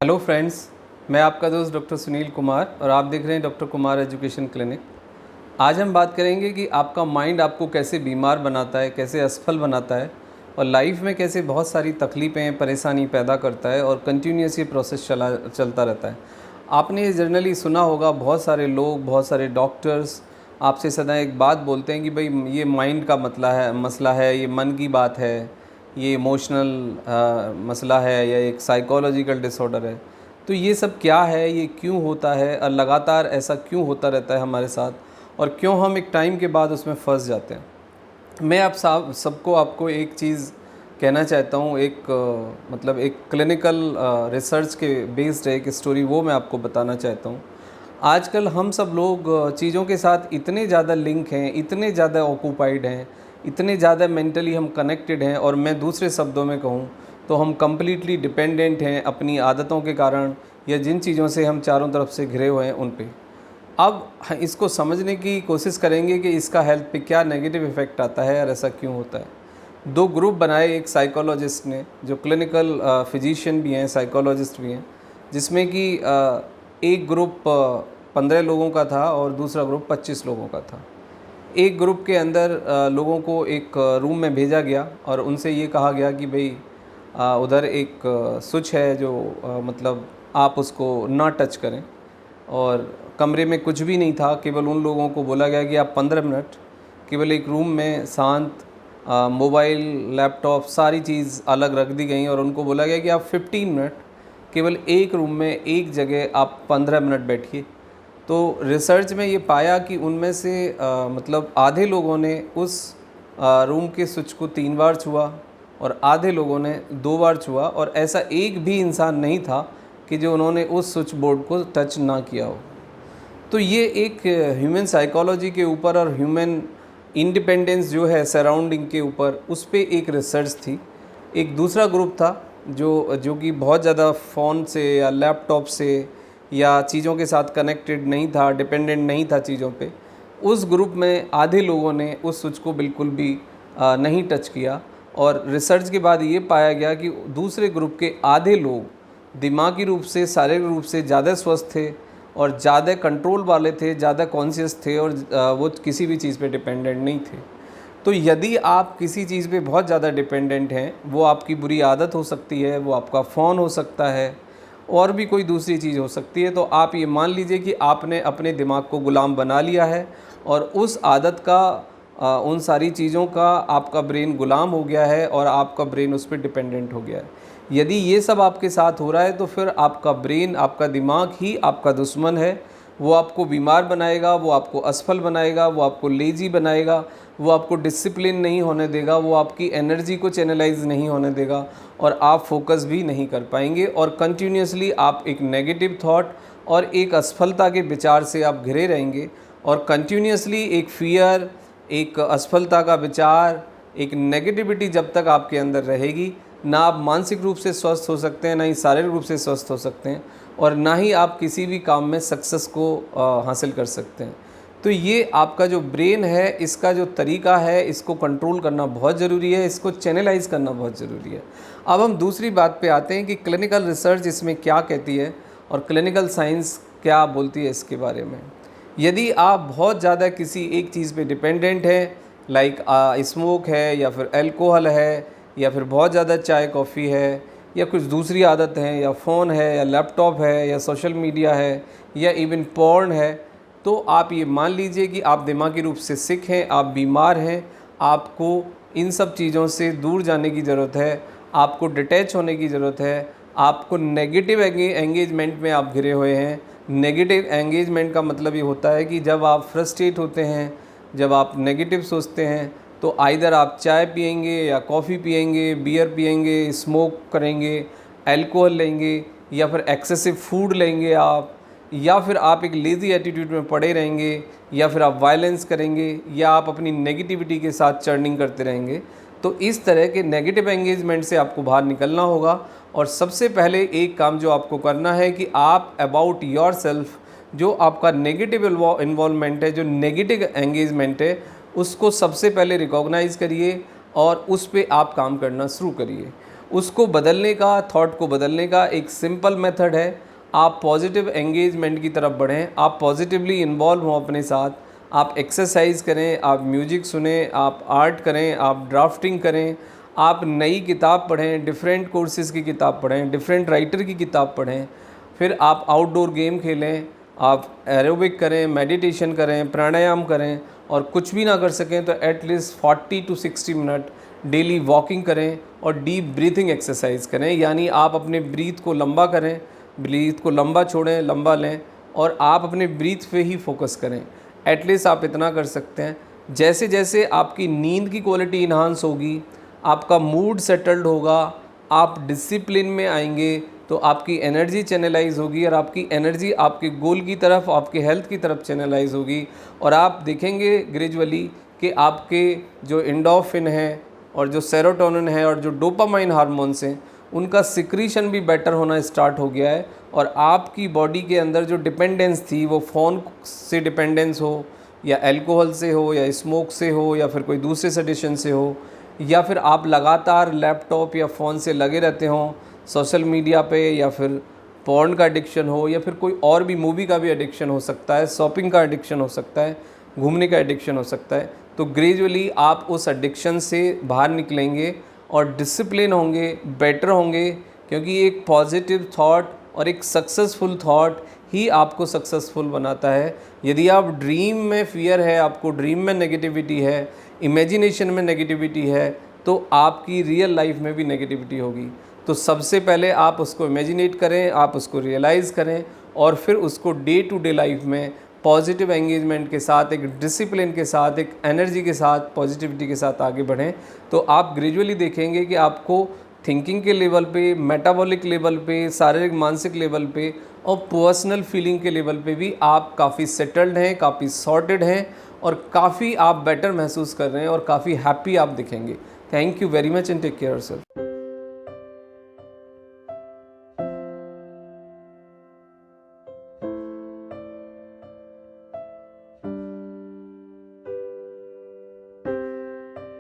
Hello friends, मैं आपका दोस्त डॉक्टर सुनील कुमार और आप देख रहे हैं डॉक्टर कुमार एजुकेशन क्लिनिक। आज हम बात करेंगे कि आपका माइंड आपको कैसे बीमार बनाता है, कैसे असफल बनाता है और लाइफ में कैसे बहुत सारी तकलीफ़ें, परेशानी पैदा करता है और कंटिन्यूस ये प्रोसेस चलता रहता है। आपने ये जनरली सुना होगा, बहुत सारे लोग, बहुत सारे डॉक्टर्स आपसे सदा एक बात बोलते हैं कि भाई ये माइंड का मसला है, ये मन की बात है, ये इमोशनल मसला है या एक साइकोलॉजिकल डिसऑर्डर है। तो ये सब क्या है, ये क्यों होता है और लगातार ऐसा क्यों होता रहता है हमारे साथ और क्यों हम एक टाइम के बाद उसमें फंस जाते हैं। मैं आप सबको आपको एक चीज़ कहना चाहता हूँ, मतलब एक क्लिनिकल रिसर्च के बेस्ड है एक स्टोरी, वो मैं आपको बताना चाहता हूँ। आजकल हम सब लोग चीज़ों के साथ इतने ज़्यादा लिंक हैं, इतने ज़्यादा ऑक्यूपाइड हैं, इतने ज़्यादा मेंटली हम कनेक्टेड हैं, और मैं दूसरे शब्दों में कहूँ तो हम कम्प्लीटली डिपेंडेंट हैं अपनी आदतों के कारण या जिन चीज़ों से हम चारों तरफ से घिरे हुए हैं उन पे। अब इसको समझने की कोशिश करेंगे कि इसका हेल्थ पे क्या नेगेटिव इफ़ेक्ट आता है और ऐसा क्यों होता है। दो ग्रुप बनाए एक साइकोलॉजिस्ट ने, जो क्लिनिकल फिजिशियन भी हैं, साइकोलॉजिस्ट भी हैं, जिसमें कि एक ग्रुप 15 लोगों का था और दूसरा ग्रुप 25 लोगों का था। एक ग्रुप के अंदर लोगों को एक रूम में भेजा गया और उनसे ये कहा गया कि भाई उधर एक स्विच है जो मतलब आप उसको ना टच करें, और कमरे में कुछ भी नहीं था। केवल उन लोगों को बोला गया कि आप 15 मिनट केवल एक रूम में शांत, मोबाइल, लैपटॉप, सारी चीज़ अलग रख दी गई और उनको बोला गया कि आप 15 मिनट केवल एक रूम में एक जगह आप 15 मिनट बैठिए। तो रिसर्च में ये पाया कि उनमें से मतलब आधे लोगों ने उस रूम के स्विच को 3 बार छुआ और आधे लोगों ने 2 बार छुआ, और ऐसा एक भी इंसान नहीं था कि जो उन्होंने उस स्विच बोर्ड को टच ना किया हो। तो ये एक ह्यूमन साइकोलॉजी के ऊपर और ह्यूमन इंडिपेंडेंस जो है सराउंडिंग के ऊपर, उस पे एक रिसर्च थी। एक दूसरा ग्रुप था जो कि बहुत ज़्यादा फ़ोन से या लैपटॉप से या चीज़ों के साथ कनेक्टेड नहीं था, डिपेंडेंट नहीं था चीज़ों पे। उस ग्रुप में आधे लोगों ने उस स्विच को बिल्कुल भी नहीं टच किया, और रिसर्च के बाद ये पाया गया कि दूसरे ग्रुप के आधे लोग दिमागी रूप से, शारीरिक रूप से ज़्यादा स्वस्थ थे और ज़्यादा कंट्रोल वाले थे, ज़्यादा कॉन्शियस थे, और वो किसी भी चीज़ पे डिपेंडेंट नहीं थे। तो यदि आप किसी चीज़ पे बहुत ज़्यादा डिपेंडेंट हैं, वो आपकी बुरी आदत हो सकती है, वो आपका फ़ोन हो सकता है और भी कोई दूसरी चीज़ हो सकती है, तो आप ये मान लीजिए कि आपने अपने दिमाग को गुलाम बना लिया है और उस आदत का, उन सारी चीज़ों का आपका ब्रेन गुलाम हो गया है और आपका ब्रेन उस पर डिपेंडेंट हो गया है। यदि ये सब आपके साथ हो रहा है तो फिर आपका ब्रेन, आपका दिमाग ही आपका दुश्मन है। वो आपको बीमार बनाएगा, वो आपको असफल बनाएगा, वो आपको लेज़ी बनाएगा, वो आपको डिसिप्लिन नहीं होने देगा, वो आपकी एनर्जी को चैनलाइज नहीं होने देगा और आप फोकस भी नहीं कर पाएंगे, और कंटिन्यूसली आप एक नेगेटिव थॉट और एक असफलता के विचार से आप घिरे रहेंगे, और कंटिन्यूसली एक फियर, एक असफलता का विचार, एक नेगेटिविटी जब तक आपके अंदर रहेगी, ना आप मानसिक रूप से स्वस्थ हो सकते हैं, ना ही शारीरिक रूप से स्वस्थ हो सकते हैं, और ना ही आप किसी भी काम में सक्सेस को हासिल कर सकते हैं। तो ये आपका जो ब्रेन है, इसका जो तरीका है, इसको कंट्रोल करना बहुत ज़रूरी है, इसको चैनलाइज करना बहुत ज़रूरी है। अब हम दूसरी बात पे आते हैं कि क्लिनिकल रिसर्च इसमें क्या कहती है और क्लिनिकल साइंस क्या बोलती है इसके बारे में। यदि आप बहुत ज़्यादा किसी एक चीज़ पे डिपेंडेंट हैं, लाइक स्मोक है या फिर अल्कोहल है या फिर बहुत ज़्यादा चाय कॉफ़ी है या कुछ दूसरी आदत हैं, या फ़ोन है या लैपटॉप है या सोशल मीडिया है या इवन पॉर्न है, तो आप ये मान लीजिए कि आप दिमागी रूप से सिक हैं, आप बीमार हैं। आपको इन सब चीज़ों से दूर जाने की ज़रूरत है, आपको डिटैच होने की ज़रूरत है, आपको नेगेटिव एंगेजमेंट में आप घिरे हुए हैं। नेगेटिव एंगेजमेंट का मतलब ये होता है कि जब आप फ्रस्ट्रेट होते हैं, जब आप नेगेटिव सोचते हैं, तो आइदर आप चाय पिएंगे या कॉफ़ी पिएंगे, बियर पिएंगे, स्मोक करेंगे, अल्कोहल लेंगे, या फिर एक्सेसिव फूड लेंगे आप, या फिर आप एक लेज़ी एटीट्यूड में पड़े रहेंगे, या फिर आप वायलेंस करेंगे, या आप अपनी नेगेटिविटी के साथ चर्निंग करते रहेंगे। तो इस तरह के नेगेटिव एंगेजमेंट से आपको बाहर निकलना होगा, और सबसे पहले एक काम जो आपको करना है कि आप अबाउट योर सेल्फ, जो आपका नेगेटिव इन्वॉल्वमेंट है, जो नेगेटिव एंगेजमेंट है, उसको सबसे पहले रिकॉग्नाइज़ करिए और उस पे आप काम करना शुरू करिए। उसको बदलने का, थॉट को बदलने का एक सिंपल मेथड है, आप पॉजिटिव एंगेजमेंट की तरफ बढ़ें, आप पॉजिटिवली इन्वॉल्व हों अपने साथ, आप एक्सरसाइज करें, आप म्यूजिक सुने, आप आर्ट करें, आप ड्राफ्टिंग करें, आप नई किताब पढ़ें, डिफरेंट कोर्सेज़ की किताब पढ़ें, डिफरेंट राइटर की किताब पढ़ें, फिर आप आउटडोर गेम खेलें, आप एरोबिक करें, मेडिटेशन करें, प्राणायाम करें, और कुछ भी ना कर सकें तो at least 40 to 60 minute daily walking करें और डीप ब्रीथिंग एक्सरसाइज करें। यानी आप अपने ब्रीथ को लंबा करें, ब्रीथ को लंबा छोड़ें, लंबा लें, और आप अपने ब्रीथ पे ही फोकस करें। एटलीस्ट आप इतना कर सकते हैं। जैसे जैसे आपकी नींद की क्वालिटी इन्हांस होगी, आपका मूड सेटल्ड होगा, आप डिसिप्लिन में आएंगे, तो आपकी एनर्जी चैनलाइज होगी, और आपकी एनर्जी आपके गोल की तरफ, आपके हेल्थ की तरफ चैनलाइज होगी, और आप देखेंगे ग्रेजुअली कि आपके जो एंडोर्फिन है और जो सेरोटोनिन है और जो डोपामाइन हार्मोन्स हैं, उनका सिक्रीशन भी बेटर होना स्टार्ट हो गया है, और आपकी बॉडी के अंदर जो डिपेंडेंस थी, वो फ़ोन से डिपेंडेंस हो, या अल्कोहल से हो, या स्मोक से हो, या फिर कोई दूसरे सडिशन से हो, या फिर आप लगातार लैपटॉप या फ़ोन से लगे रहते हों सोशल मीडिया पे, या फिर पॉर्न का एडिक्शन हो, या फिर कोई और भी मूवी का भी एडिक्शन हो सकता है, शॉपिंग का एडिक्शन हो सकता है, घूमने का एडिक्शन हो सकता है, तो ग्रेजुअली आप उस एडिक्शन से बाहर निकलेंगे और डिसिप्लिन होंगे, बेटर होंगे, क्योंकि एक पॉजिटिव थॉट और एक सक्सेसफुल थॉट ही आपको सक्सेसफुल बनाता है। यदि आप ड्रीम में फियर है, आपको ड्रीम में नेगेटिविटी है, इमेजिनेशन में नेगेटिविटी है, तो आपकी रियल लाइफ में भी नेगेटिविटी होगी। तो सबसे पहले आप उसको इमेजिनेट करें, आप उसको रियलाइज़ करें, और फिर उसको डे टू डे लाइफ में पॉजिटिव एंगेजमेंट के साथ, एक डिसिप्लिन के साथ, एक एनर्जी के साथ, पॉजिटिविटी के साथ आगे बढ़ें, तो आप ग्रेजुअली देखेंगे कि आपको थिंकिंग के लेवल पे, मेटाबॉलिक लेवल पे, शारीरिक मानसिक लेवल पे, और पर्सनल फीलिंग के लेवल पे भी आप काफ़ी सेटल्ड हैं, काफ़ी सॉर्टेड हैं, और काफ़ी आप बेटर महसूस कर रहे हैं, और काफ़ी हैप्पी आप दिखेंगे। Thank you very much and take care yourself.